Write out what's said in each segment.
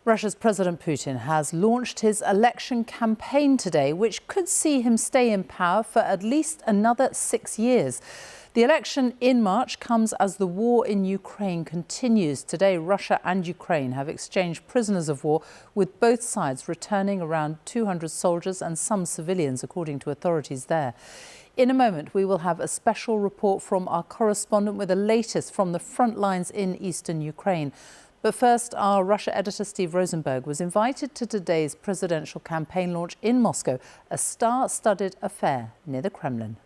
Russia's President Putin has launched his election campaign today, which could see him stay in power for at least another 6 years. The election in March comes as the war in Ukraine continues. Today, Russia and Ukraine have exchanged prisoners of war, with both sides returning around 200 soldiers and some civilians, according to authorities there. In a moment, we will have a special report from our correspondent with the latest from the front lines in eastern Ukraine. But first, our Russia editor Steve Rosenberg was invited to today's presidential campaign launch in Moscow, a star-studded affair near the Kremlin.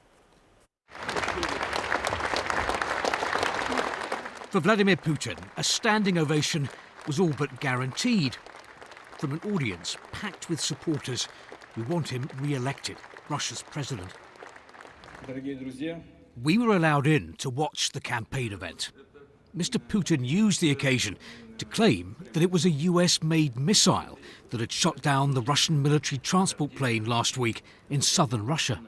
For Vladimir Putin, a standing ovation was all but guaranteed from an audience packed with supporters who want him re-elected Russia's president. We were allowed in to watch the campaign event. Mr. Putin used the occasion to claim that it was a US-made missile that had shot down the Russian military transport plane last week in southern Russia.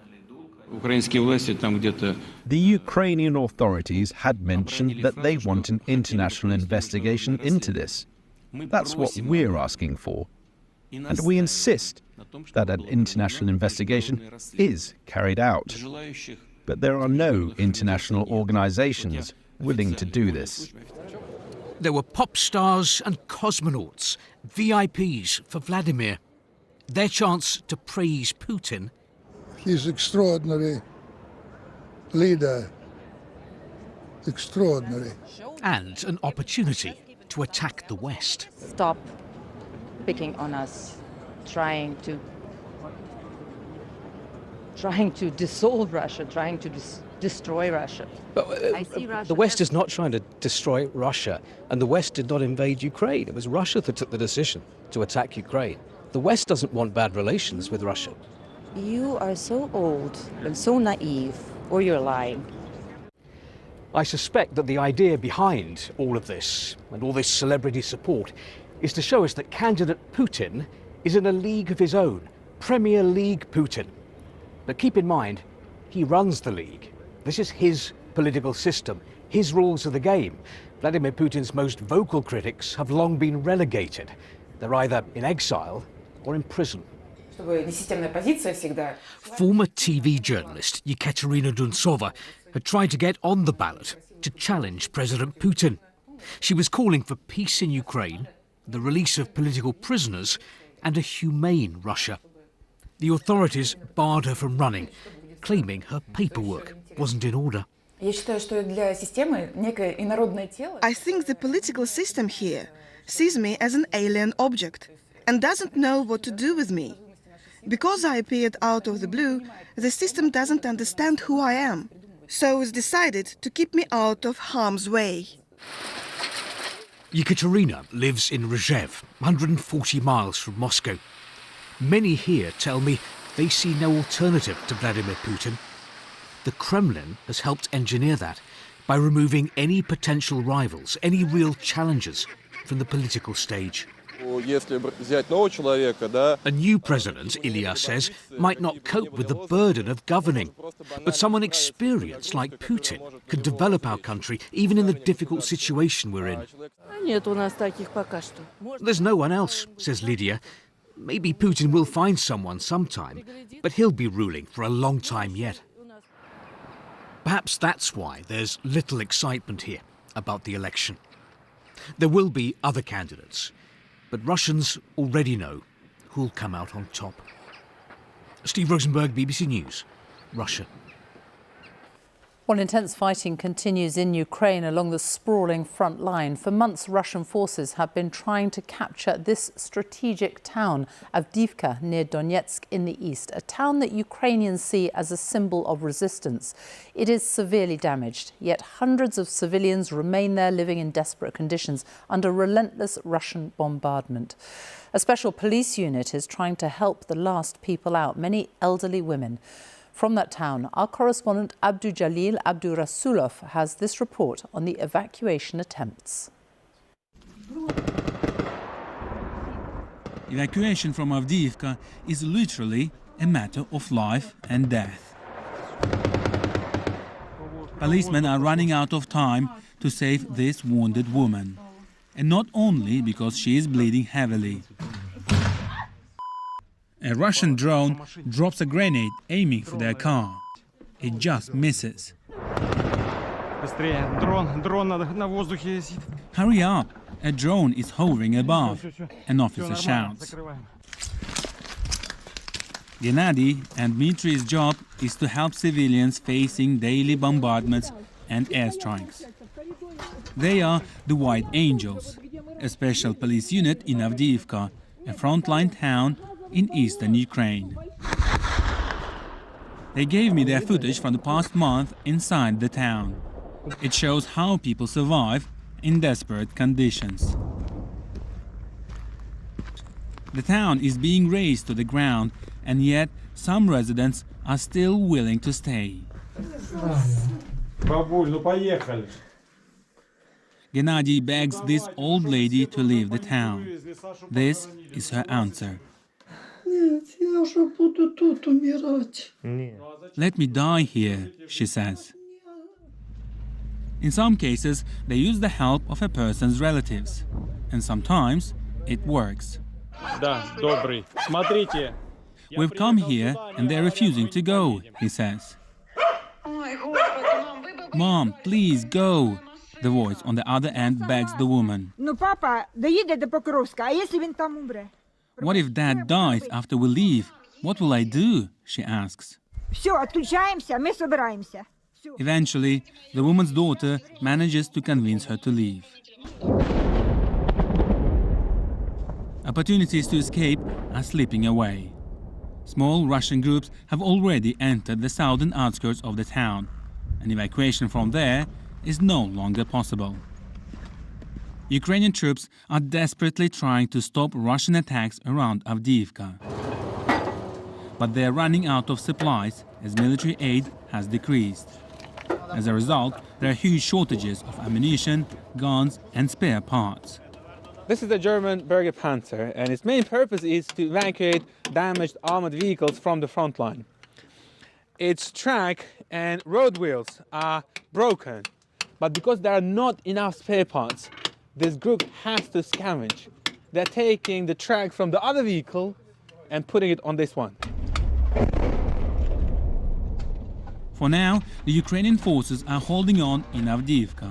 The Ukrainian authorities had mentioned that they want an international investigation into this. That's what we're asking for. And we insist that an international investigation is carried out. But there are no international organizations willing to do this. There were pop stars and cosmonauts, VIPs for Vladimir. Their chance to praise Putin. He's extraordinary leader. Extraordinary. And an opportunity to attack the West. Stop picking on us, trying to dissolve Russia, trying to destroy Russia. But the West is not trying to destroy Russia, and the West did not invade Ukraine. It was Russia that took the decision to attack Ukraine. The West doesn't want bad relations with Russia. You are so old and so naive, or you're lying. I suspect that the idea behind all of this, and all this celebrity support, is to show us that candidate Putin is in a league of his own, Premier League Putin. But keep in mind, he runs the league. This is his political system, his rules of the game. Vladimir Putin's most vocal critics have long been relegated. They're either in exile or in prison. Former TV journalist Yekaterina Duntsova had tried to get on the ballot to challenge President Putin. She was calling for peace in Ukraine, the release of political prisoners, and a humane Russia. The authorities barred her from running, claiming her paperwork wasn't in order. I think the political system here sees me as an alien object and doesn't know what to do with me. Because I appeared out of the blue, the system doesn't understand who I am, so it's decided to keep me out of harm's way. Yekaterina lives in Rzhev, 140 miles from Moscow. Many here tell me they see no alternative to Vladimir Putin. The Kremlin has helped engineer that by removing any potential rivals, any real challengers from the political stage. A new president, Ilya says, might not cope with the burden of governing. But someone experienced like Putin can develop our country even in the difficult situation we're in. There's no one else, says Lydia. Maybe Putin will find someone sometime, but he'll be ruling for a long time yet. Perhaps that's why there's little excitement here about the election. There will be other candidates, but Russians already know who'll come out on top. Steve Rosenberg, BBC News, Russia. While intense fighting continues in Ukraine along the sprawling front line, for months Russian forces have been trying to capture this strategic town, Avdiivka, near Donetsk in the east, a town that Ukrainians see as a symbol of resistance. It is severely damaged, yet hundreds of civilians remain there living in desperate conditions under relentless Russian bombardment. A special police unit is trying to help the last people out, many elderly women. From that town, our correspondent Avdijalil Abdurasulov has this report on the evacuation attempts. Evacuation from Avdiivka is literally a matter of life and death. Policemen are running out of time to save this wounded woman. and not only because she is bleeding heavily. A Russian drone drops a grenade aiming for their car. It just misses. Hurry up! A drone is hovering above. An officer shouts. Gennady and Dmitri's job is to help civilians facing daily bombardments and airstrikes. They are the White Angels, a special police unit in Avdiivka, a frontline town in eastern Ukraine. They gave me their footage from the past month inside the town. It shows how people survive in desperate conditions. The town is being razed to the ground, and yet some residents are still willing to stay. Gennady begs this old lady to leave the town. This is her answer. Let me die here, she says. In some cases, they use the help of a person's relatives, and sometimes it works. We've come here and they're refusing to go, he says. Mom, please go. The voice on the other end begs the woman. What if Dad dies after we leave? What will I do? She asks. Eventually, the woman's daughter manages to convince her to leave. Opportunities to escape are slipping away. Small Russian groups have already entered the southern outskirts of the town, and evacuation from there is no longer possible. Ukrainian troops are desperately trying to stop Russian attacks around Avdiivka. But they are running out of supplies as military aid has decreased. As a result, there are huge shortages of ammunition, guns and spare parts. This is the German Berger Panzer, and its main purpose is to evacuate damaged armored vehicles from the front line. Its track and road wheels are broken, but because there are not enough spare parts, this group has to scavenge. They're taking the track from the other vehicle and putting it on this one. For now, the Ukrainian forces are holding on in Avdiivka.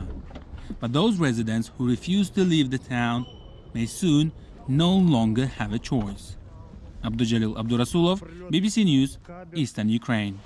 But those residents who refuse to leave the town may soon no longer have a choice. Abdujalil Abdurasulov, BBC News, Eastern Ukraine.